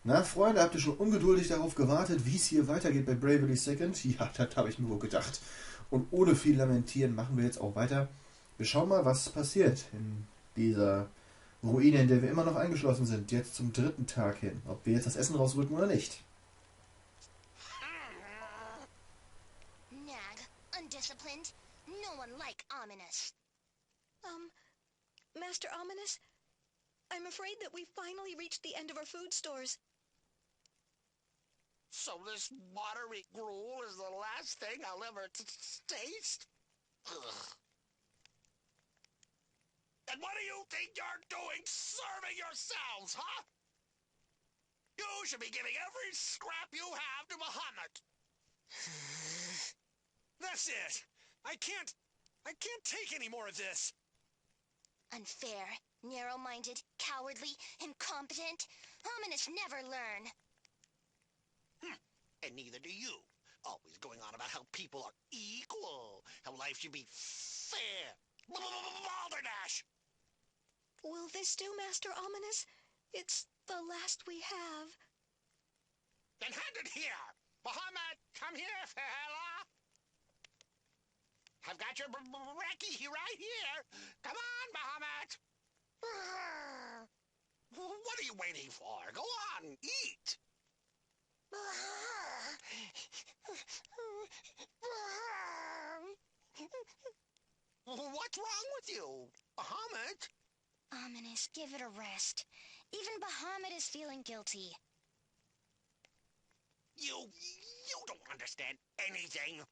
Na, Freunde, habt ihr schon ungeduldig darauf gewartet, wie es hier weitergeht bei Bravely Second? Ja, das habe ich mir wohl gedacht. Und ohne viel Lamentieren machen wir jetzt auch weiter. Wir schauen mal, was passiert in dieser Ruine, in der wir immer noch eingeschlossen sind, jetzt zum dritten Tag hin. Ob wir jetzt das Essen rausrücken oder nicht. Nag, undisciplined. No one like ominous. Master Ominous, I'm afraid that we've finally reached the end of our food stores. So this watery gruel is the last thing I'll ever taste? Ugh. And what do you think you're doing serving yourselves, huh? You should be giving every scrap you have to Bahamut. That's it. I can't take any more of this. Unfair, narrow-minded, cowardly, incompetent. Ominous never learn. And neither do you. Always going on about how people are equal, how life should be fair. Balderdash! Will this do, Master Ominous? It's the last we have. Then hand it here! Bahamut, come here, fella! I've got your brekkie right here! Come on, Bahamut! What are you waiting for? Go on, eat! What's wrong with you, Bahamut? Ominous, give it a rest. Even Bahamut is feeling guilty. You don't understand anything.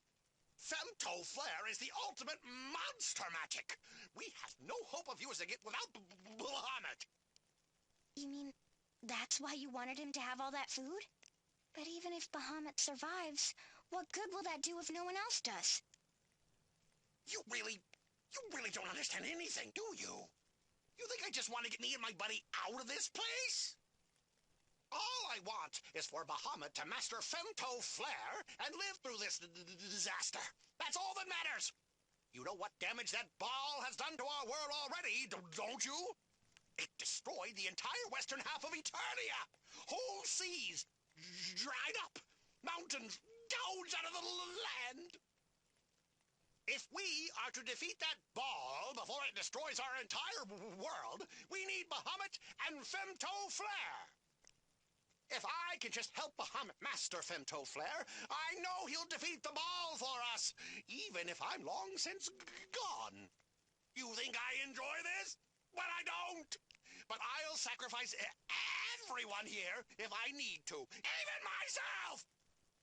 Femto-Flare is the ultimate monster magic. We have no hope of using it without Bahamut. You mean that's why you wanted him to have all that food? But even if Bahamut survives, what good will that do if no one else does? You really don't understand anything, do you? You think I just want to get me and my buddy out of this place? All I want is for Bahamut to master Femto-Flare and live through this disaster. That's all that matters. You know what damage that ball has done to our world already, don't you? It destroyed the entire western half of Eternia. Whole seas dried up. Mountains gouged out of the land. If we are to defeat that ball before it destroys our entire world, we need Bahamut and Femto-Flare. If I can just help Bahamut master Femto-Flare, I know he'll defeat the ball for us, even if I'm long since gone. You think I enjoy this? Well, I don't. But I'll sacrifice everyone here if I need to, even myself!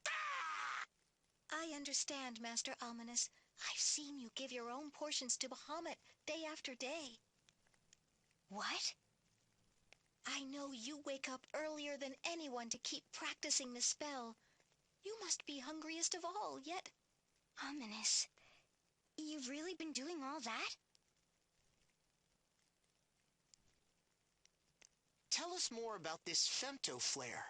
Ah! I understand, Master Ominous. I've seen you give your own portions to Bahamut day after day. What? I know you wake up earlier than anyone to keep practicing the spell. You must be hungriest of all, yet... Ominous, you've really been doing all that? Tell us more about this Femto-Flare.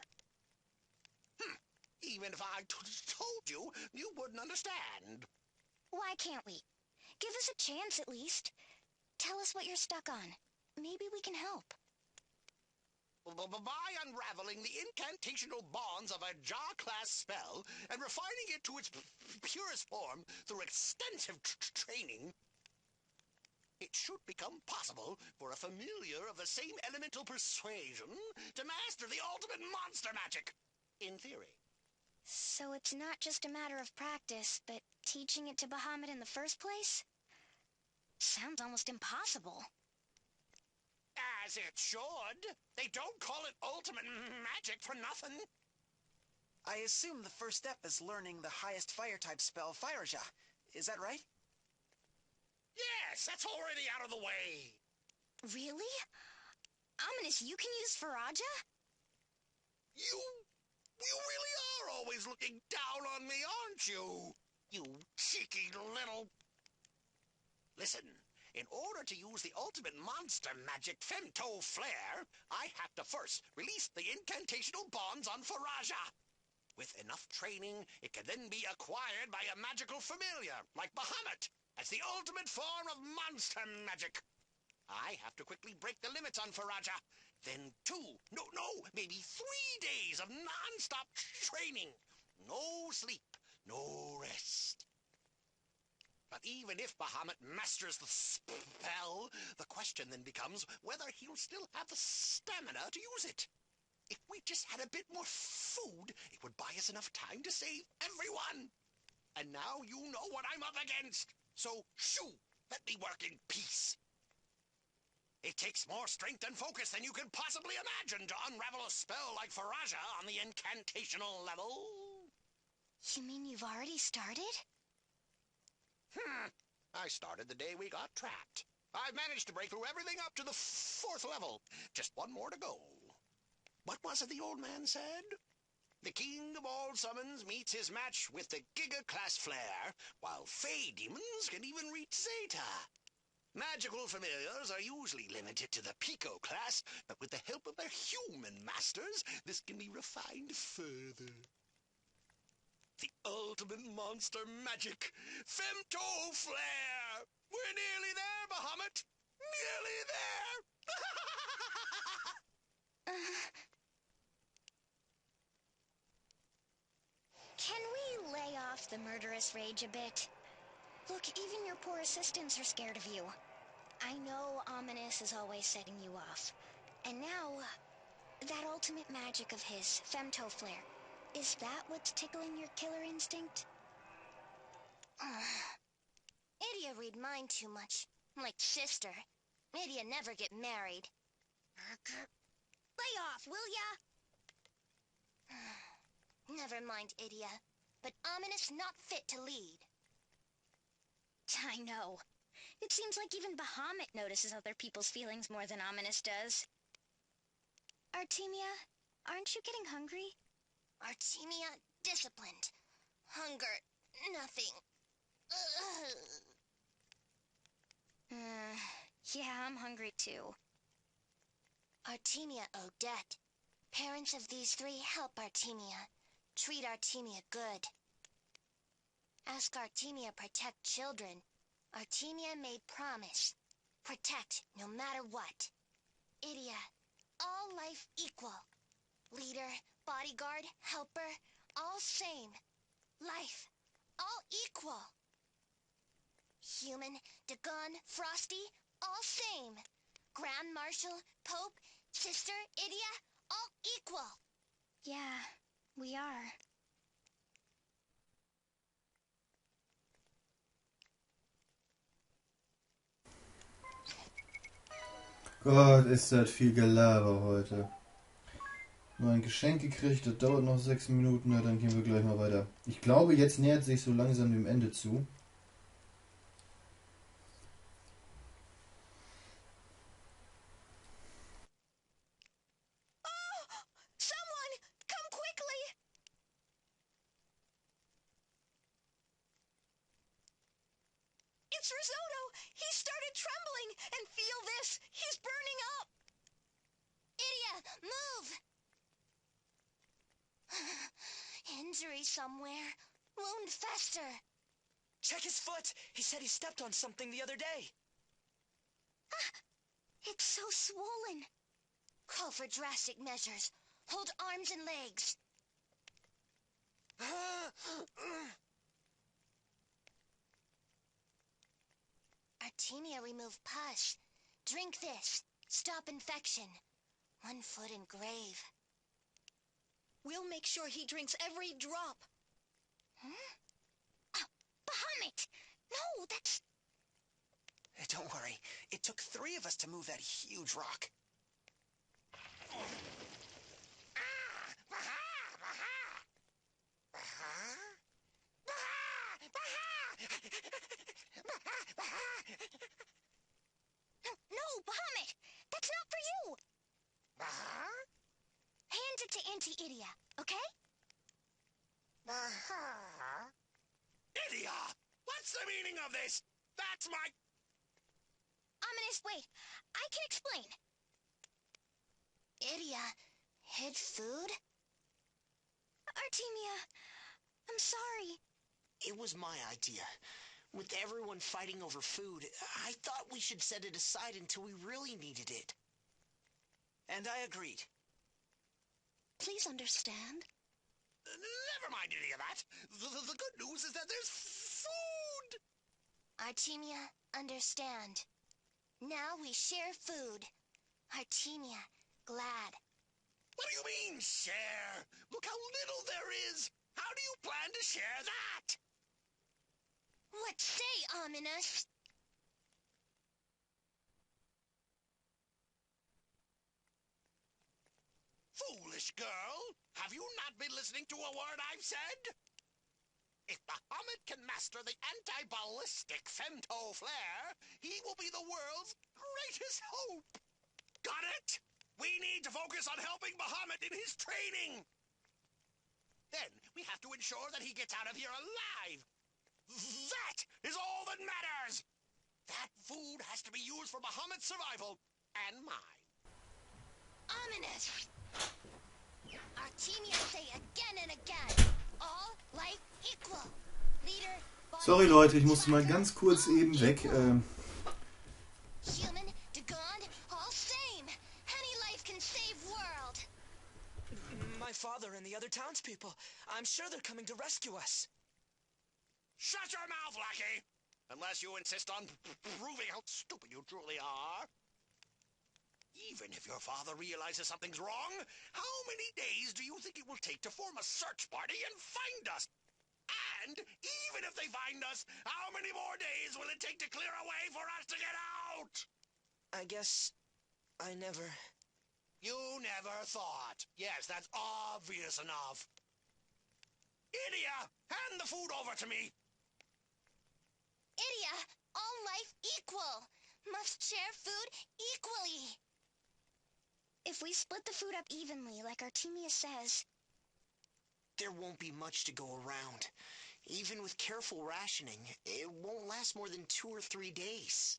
Even if I told you, you wouldn't understand. Why can't we? Give us a chance at least. Tell us what you're stuck on. Maybe we can help. By unraveling the incantational bonds of a Jaw-class spell and refining it to its purest form through extensive training, it should become possible for a familiar of the same elemental persuasion to master the ultimate monster magic, in theory. So it's not just a matter of practice, but teaching it to Bahamut in the first place? Sounds almost impossible. As it should. They don't call it ultimate magic for nothing. I assume the first step is learning the highest fire-type spell, Fire-Ja. Is that right? Yes, that's already out of the way. Really? Ominous, you can use Faraja? You really are always looking down on me, aren't you? You cheeky little... Listen, in order to use the ultimate monster magic Femto-Flare, I have to first release the incantational bonds on Faraja. With enough training, it can then be acquired by a magical familiar, like Bahamut, as the ultimate form of monster magic. I have to quickly break the limits on Faraja. then 2, no, maybe 3 days of non-stop training. No sleep, no rest. But even if Bahamut masters the spell, the question then becomes whether he'll still have the stamina to use it. If we just had a bit more food, it would buy us enough time to save everyone. And now you know what I'm up against. So, shoo, let me work in peace. It takes more strength and focus than you can possibly imagine to unravel a spell like Faraja on the incantational level. You mean you've already started? I started the day we got trapped. I've managed to break through everything up to the 4th level. Just one more to go. What was it the old man said? The king of all summons meets his match with the Giga-class flare, while Fey demons can even reach Zeta. Magical familiars are usually limited to the Pico class, but with the help of their human masters, this can be refined further. The ultimate monster magic, Femto-Flare! We're nearly there, Bahamut! Nearly there! Can we lay off the murderous rage a bit? Look, even your poor assistants are scared of you. I know Ominous is always setting you off. And now, that ultimate magic of his, Femto-Flare, is that what's tickling your killer instinct? Idia read mine too much. Like sister. Idia never get married. Lay off, will ya? Never mind, Idia. But Ominous not fit to lead. I know. It seems like even Bahamut notices other people's feelings more than Ominous does. Artemia, aren't you getting hungry? Artemia, disciplined. Hunger, nothing. Yeah, I'm hungry too. Artemia owe debt. Parents of these 3 help Artemia. Treat Artemia good. Ask Artemia protect children. Artemia made promise. Protect no matter what. Idia, all life equal. Leader, bodyguard, helper, all same. Life, all equal. Human, Dagon, Frosty, all same. Grand Marshal, Pope, Sister, Idia, all equal. Yeah, we are. Gott, ist das viel Gelaber heute. Nur ein Geschenk gekriegt, das dauert noch 6 Minuten, na, dann gehen wir gleich mal weiter. Ich glaube, jetzt nähert sich so langsam dem Ende zu. Someone, come quickly! It's Risotto! He started trembling! And feel this! He's burning up! Idia, move! Injury somewhere. Wound fester. Check his foot! He said he stepped on something the other day. It's so swollen. Call for drastic measures. Hold arms and legs. Artemia remove pus. Drink this. Stop infection. 1 foot in grave. We'll make sure he drinks every drop. Oh, Bahamut! No, that's... Don't worry. It took 3 of us to move that huge rock. No, Bahamut! That's not for you! Hand it to Auntie Idia, okay? Idia! What's the meaning of this? That's my... Ominous, wait. I can explain. Idia hid food? Artemia, I'm sorry. It was my idea. With everyone fighting over food, I thought we should set it aside until we really needed it. And I agreed. Please understand. Never mind any of that. The good news is that there's food. Artemia, understand. Now we share food. Artemia, glad. What do you mean, share? Look how little there is. How do you plan to share that? What say, ominous? Foolish girl, have you not been listening to a word I've said? If Bahamut can master the anti-ballistic Femto-Flare, he will be the world's greatest hope. Got it? We need to focus on helping Bahamut in his training. Then we have to ensure that he gets out of here alive. That is all that matters. That food has to be used for Bahamut's survival and mine. Ominous! Artemia say again and again, all life equal. Leader, body, Sorry Leute, ich musste mal ganz kurz eben weg. human, to God, all same. Any life can save world. My father and the other townspeople. I'm sure they're coming to rescue us. Shut your mouth, lackey! Unless you insist on proving how stupid you truly are. Even if your father realizes something's wrong, how many days do you think it will take to form a search party and find us? And even if they find us, how many more days will it take to clear a way for us to get out? I guess I never... You never thought. Yes, that's obvious enough. Idia, hand the food over to me. Idia, all life equal. Must share food equally. If we split the food up evenly, like Artemia says, There won't be much to go around. Even with careful rationing, it won't last more than 2 or 3 days.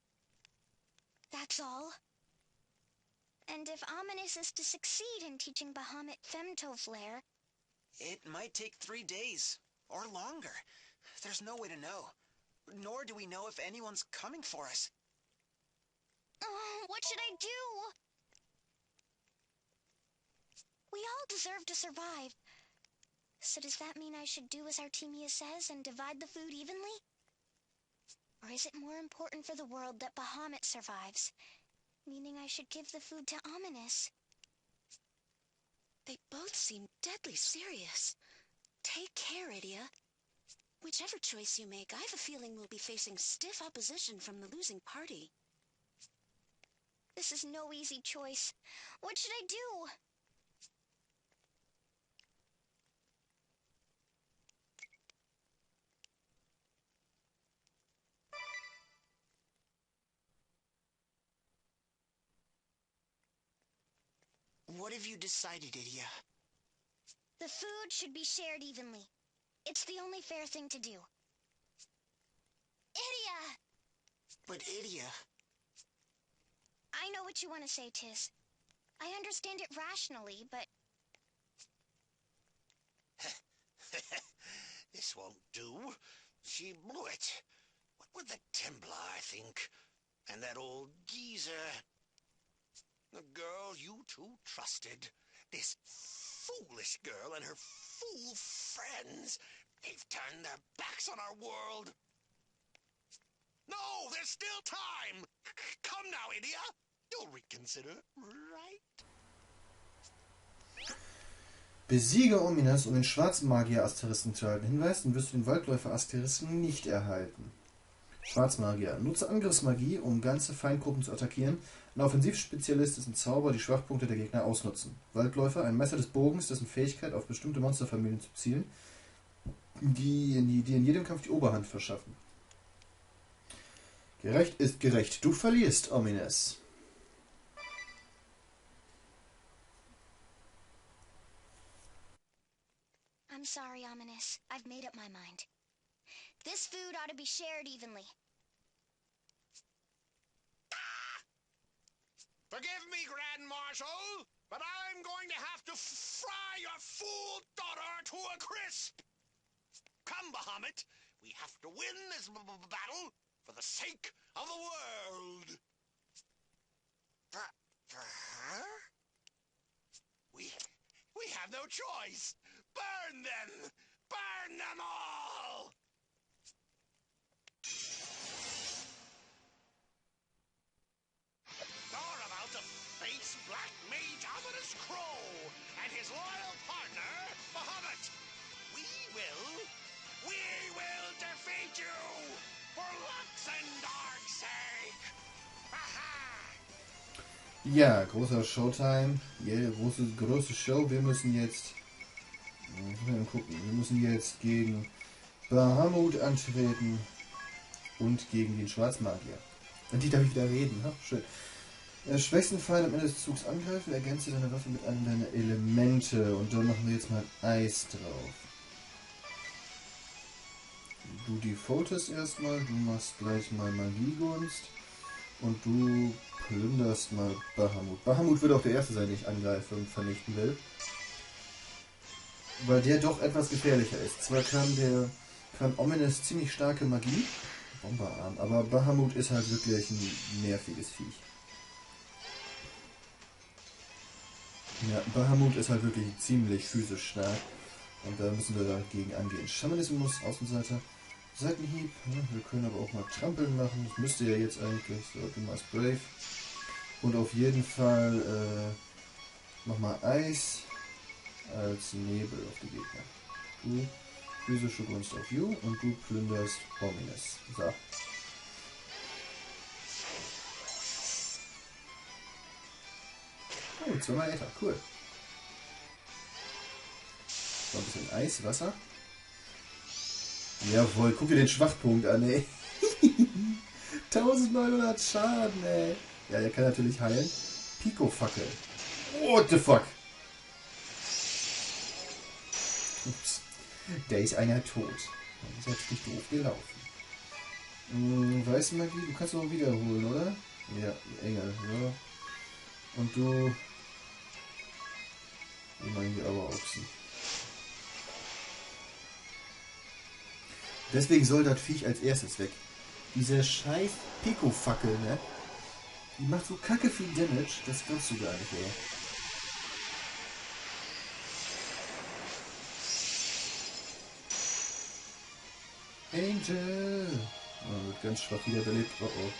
that's all. And if Ominous is to succeed in teaching Bahamut Femto-Flare, It might take 3 days, or longer. There's no way to know. Nor do we know if anyone's coming for us. what should I do? We all deserve to survive. So does that mean I should do as Artemia says and divide the food evenly? Or is it more important for the world that Bahamut survives, meaning I should give the food to Ominous? They both seem deadly serious. Take care, Idia. Whichever choice you make, I have a feeling we'll be facing stiff opposition from the losing party. This is no easy choice. What should I do? What have you decided, Idia? The food should be shared evenly. It's the only fair thing to do. Idia! But Idia... I know what you want to say, Tiz. I understand it rationally, but This won't do. She blew it. What would the Templar think? And that old geezer. The girl you two trusted. This foolish girl and her fool friends. They've turned their backs on our world. No, there's still time. Come now, Idia. You'll reconsider, right? Besiege Ominous, um den schwarzen Magier-Asterisken zu erhalten. Hinweis, dann wirst du den Waldläufer-Asterisken nicht erhalten. Schwarzmagier. Nutze Angriffsmagie, um ganze Feindgruppen zu attackieren. Ein Offensivspezialist ist ein Zauber, die Schwachpunkte der Gegner ausnutzen. Waldläufer, ein Messer des Bogens, dessen Fähigkeit auf bestimmte Monsterfamilien zu zielen, die in jedem Kampf die Oberhand verschaffen. Gerecht ist gerecht. Du verlierst, Ominous. I'm sorry, Ominous. I've made up my mind. This food ought to be shared evenly. Forgive me, Grand Marshal, but I'm going to have to fry your fool daughter to a crisp. Come, Bahamut. We have to win this battle for the sake of the world. For her? no choice. Burn them! Burn them all! You're about to face Black Mage Ominous Crow and his loyal partner, Bahamut. We will defeat you for Lux and Dark's sake. Ja, großer Showtime. Yeah, große Show. Wir müssen jetzt... Mal gucken. Wir müssen jetzt gegen Bahamut antreten und gegen den Schwarzmagier. Und die darf ich wieder reden. Ha? Schön. Schwächsten Pfeil am Ende des Zugs angreifen. Ergänze deine Waffe mit einem deiner Elemente. Und dann machen wir jetzt mal Eis drauf. Du defaultest erstmal. Du machst gleich mal Magiegunst. Und du plünderst mal Bahamut. Bahamut wird auch der Erste sein, den ich angreife und vernichten will. Weil der doch etwas gefährlicher ist. Zwar kann Ominous ziemlich starke Magie, Bomberarm, aber Bahamut ist halt wirklich ein nerviges Viech. Ja, Bahamut ist halt wirklich ziemlich physisch stark und da müssen wir dagegen angehen. Schamanismus, Außenseiter, Seitenhieb, wir können aber auch mal Trampeln machen, das müsste ja jetzt eigentlich, so, du machst Brave. Und auf jeden Fall nochmal Eis als Nebel auf die Gegner. Du physische Gunst auf You und du plünderst Ominous. So. Oh, zweimal älter, cool. So, ein bisschen Eis, Wasser. Jawohl, guck dir den Schwachpunkt an, ey. 1900 Schaden, ey. Ja, er kann natürlich heilen. Pico-Fackel. What the fuck? Ups. Der ist einer tot. Das ist natürlich doof gelaufen. Weiße Magie, du kannst noch wiederholen, oder? Ja, Engel, ja. Und du... Ich meine die Auerochsen. Deswegen soll das Viech als erstes weg. Diese scheiß Pico-Fackel, ne? Die macht so kacke viel Damage, das glaubst du gar nicht, ey. Angel! Oh, wird ganz schwach wiederbelebt. Oh oh.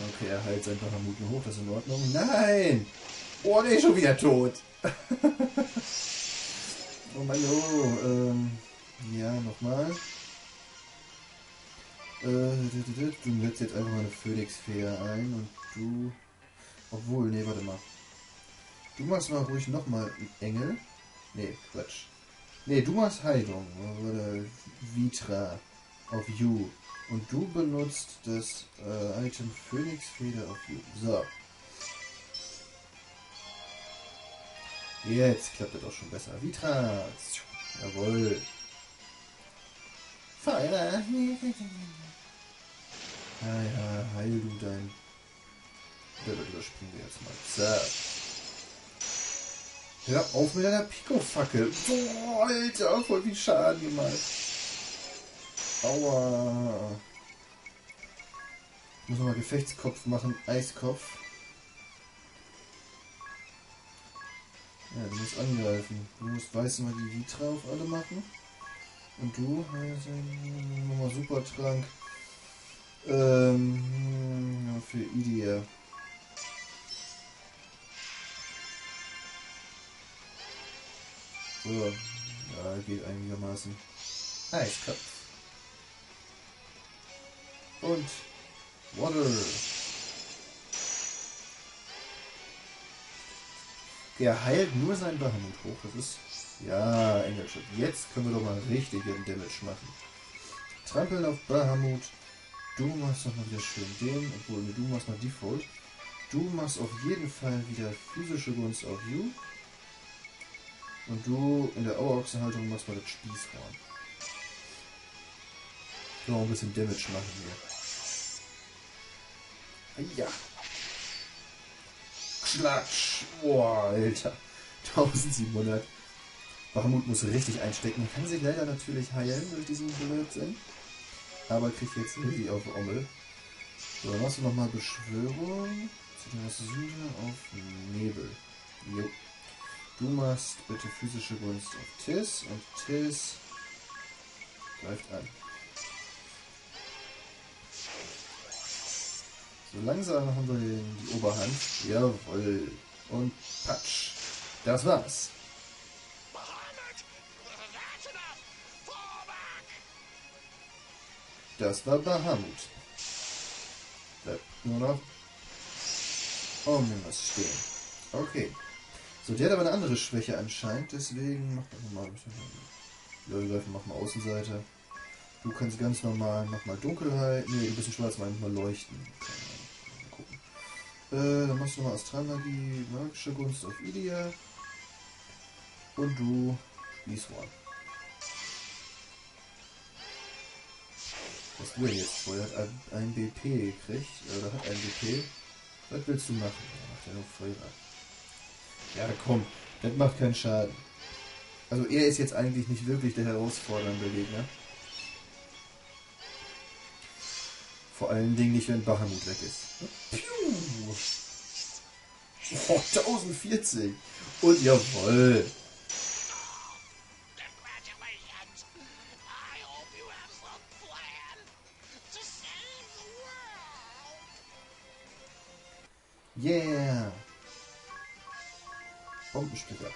Okay, er heilt sein Bahamut nur hoch, das ist in Ordnung. Nein! Oh, der ist schon wieder tot! Oh mein Gott. Ja, nochmal. Du setzt jetzt einfach mal eine Phönix-Feder ein und du... Obwohl, nee, warte mal. Du machst mal ruhig nochmal einen Engel. Nee, Quatsch. Nee, du machst Heilung. Oder Vitra auf You. Und du benutzt das Item Phönix-Feder auf You. So. Jetzt klappt das doch schon besser. Vitra. Jawohl. Feuer. Ah ja, heil du dein... Das überspringen wir jetzt mal. So. Hör auf mit deiner Pico-Fackel. Boah, Alter, voll viel Schaden gemacht. Aua. Ich muss nochmal Gefechtskopf machen. Eiskopf. Ja, du musst angreifen. Du musst weiße Magie Vitra auf alle machen. Und du, nochmal Supertrank. Für Idia. So, ja, geht einigermaßen. Eiskopf. Und Water. Der heilt nur seinen Bahamut hoch. Das ist... Ja, Engelschutz. Jetzt können wir doch mal richtigen Damage machen. Trampeln auf Bahamut. Du machst doch mal wieder schön den. Obwohl, du machst mal Default. Du machst auf jeden Fall wieder physische Gunst auf You. Und du in der Auerochsenhaltung machst mal das Spießhorn. Ich will auch ein bisschen Damage machen hier. Ja. Klatsch. Boah, Alter. 1700. Bahamut muss richtig einstecken. Er kann sich leider natürlich heilen durch diesen Blödsinn. Aber kriegt jetzt irgendwie auf Ommel. So, dann machst du nochmal Beschwörung. Sühne auf Nebel. Jo. Du machst bitte physische Gunst auf Tis und Tis greift an. So langsam haben wir die Oberhand. Jawohl. Und Patsch. Das war's. Das war Bahamut. Bleibt nur noch Ominous stehen. Okay. So, der hat aber eine andere Schwäche anscheinend, deswegen mach mal mach mal Außenseite. Du kannst ganz normal, mach mal Dunkelheit. Ne, du bist ein Schwarz, mach mal Leuchten. Mal gucken. Dann machst du nochmal Astralmagie, magische Gunst auf Idia. Und du Spießrohr. Was du denn jetzt vor? Er hat ein BP gekriegt, oder hat ein BP. Was willst du machen? Er macht ja nur Feuer. Ja, komm, das macht keinen Schaden. Also er ist jetzt eigentlich nicht wirklich der herausfordernde Gegner. Vor allen Dingen nicht, wenn Bahamut weg ist. Piu! Oh, 1040! Und jawoll! Yeah! Bombensplitter.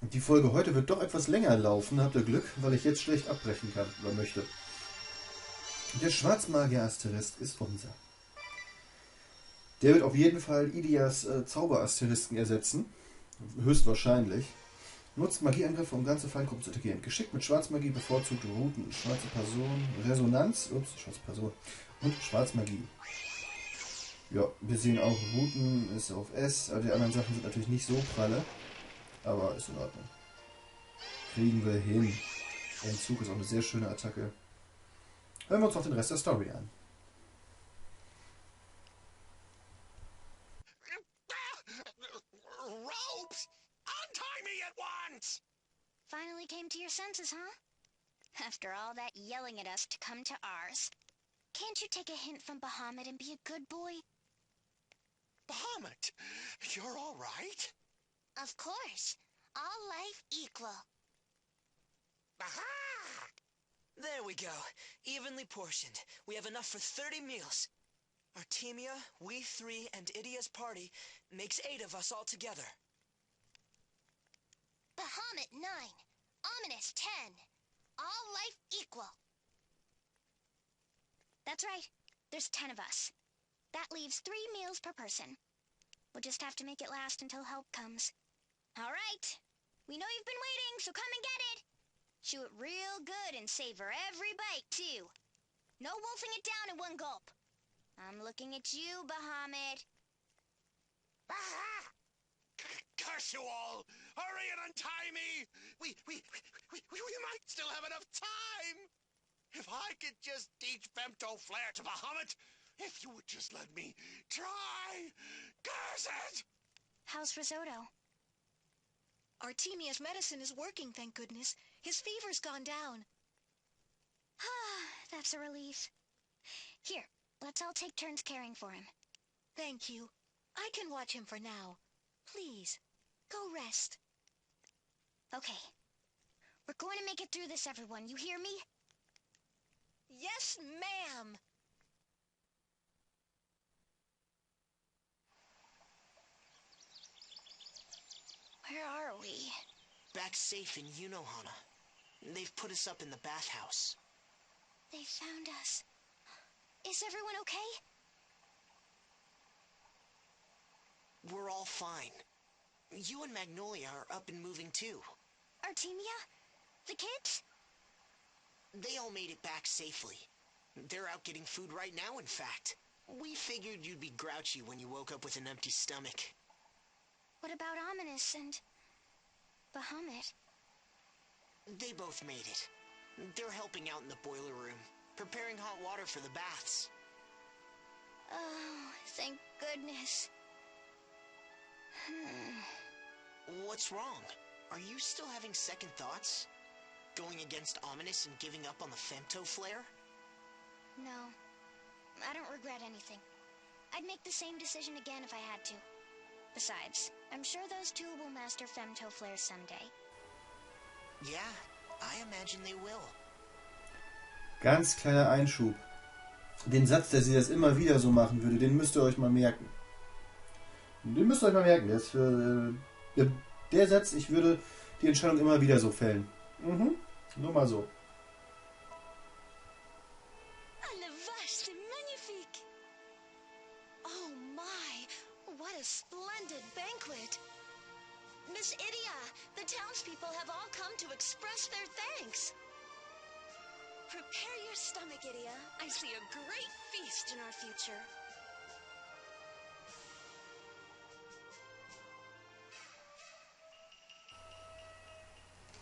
Und die Folge heute wird doch etwas länger laufen, habt ihr Glück, weil ich jetzt schlecht abbrechen kann oder möchte. Der Schwarzmagier-Asterisk ist unser. Der wird auf jeden Fall Idias Zauber-Asterisken ersetzen. Höchstwahrscheinlich. Nutzt Magieangriffe, um ganze Feindgruppen zu attackieren. Geschickt mit Schwarzmagie, bevorzugte Routen, schwarze Person, Resonanz, schwarze Person und Schwarzmagie. Ja, wir sehen auch, Routen ist auf S, aber die anderen Sachen sind natürlich nicht so pralle, aber ist in Ordnung. Kriegen wir hin. Entzug ist auch eine sehr schöne Attacke. Hören wir uns noch den Rest der Story an. Ropes! Untie me at once! Finally came to your senses, huh? After all that yelling at us to come to ours. Can't you take a hint from Bahamut and be a good boy? Bahamut, you're all right? Of course. All life equal. Aha! There we go. Evenly portioned. We have enough for 30 meals. Artemia, we three, and Idia's party makes 8 of us all together. Bahamut 9. Ominous 10. All life equal. That's right. There's 10 of us. That leaves 3 meals per person. We'll just have to make it last until help comes. All right. We know you've been waiting, so come and get it. Chew it real good and savor every bite, too. No wolfing it down in one gulp. I'm looking at you, Bahamut. Aha! Curse you all! Hurry and untie me! We might still have enough time! If I could just teach Femto-Flare to Bahamut, if you would just let me try! Curse it! How's Risotto? Artemia's medicine is working, thank goodness. His fever's gone down. That's a relief. Here, let's all take turns caring for him. Thank you. I can watch him for now. Please, go rest. Okay. We're going to make it through this, everyone. You hear me? Yes, ma'am. Where are we? Back safe in Yunohana. They've put us up in the bathhouse. They found us. Is everyone okay? We're all fine. You and Magnolia are up and moving too. Artemia? The kids? They all made it back safely. They're out getting food right now, in fact. We figured you'd be grouchy when you woke up with an empty stomach. What about Ominous and Bahamut? They both made it. They're helping out in the boiler room, preparing hot water for the baths. Oh, thank goodness. What's wrong? Are you still having second thoughts? Going against Ominous and giving up on the Femto-Flare? No, I don't regret anything. I'd make the same decision again if I had to. Besides, I'm sure those two will master Femto-Flare someday. Yeah, I imagine they will. Ganz kleiner Einschub. Den Satz, dass sie das immer wieder so machen würde, den müsst ihr euch mal merken. Den müsst ihr euch mal merken. Der ist für der Satz, ich würde die Entscheidung immer wieder so fällen. Nur mal so. C'est magnifique! Oh my, what a splendid banquet! Miss Idia, the townspeople have all come to express their thanks. Prepare your stomach, Idia. I see a great feast in our future.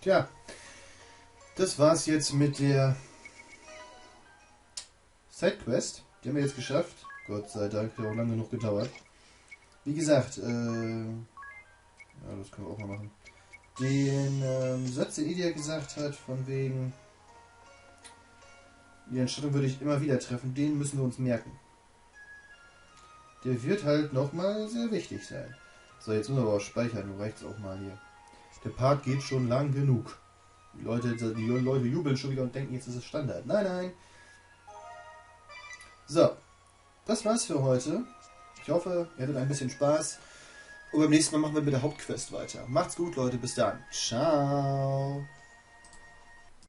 Tja, das war's jetzt mit der Sidequest. Die haben wir jetzt geschafft. Gott sei Dank, hat auch lange genug gedauert. Wie gesagt, ja, das können wir auch mal machen. Den Satz, den Idia gesagt hat, von wegen, die Entscheidung würde ich immer wieder treffen, den müssen wir uns merken. Der wird halt nochmal sehr wichtig sein. So, jetzt müssen wir aber auch speichern, nun reicht's auch mal hier. Der Part geht schon lang genug. Die Leute jubeln schon wieder und denken, jetzt ist es Standard. Nein, nein. So, das war's für heute. Ich hoffe, ihr hattet ein bisschen Spaß. Und beim nächsten Mal machen wir mit der Hauptquest weiter. Macht's gut, Leute. Bis dann. Ciao.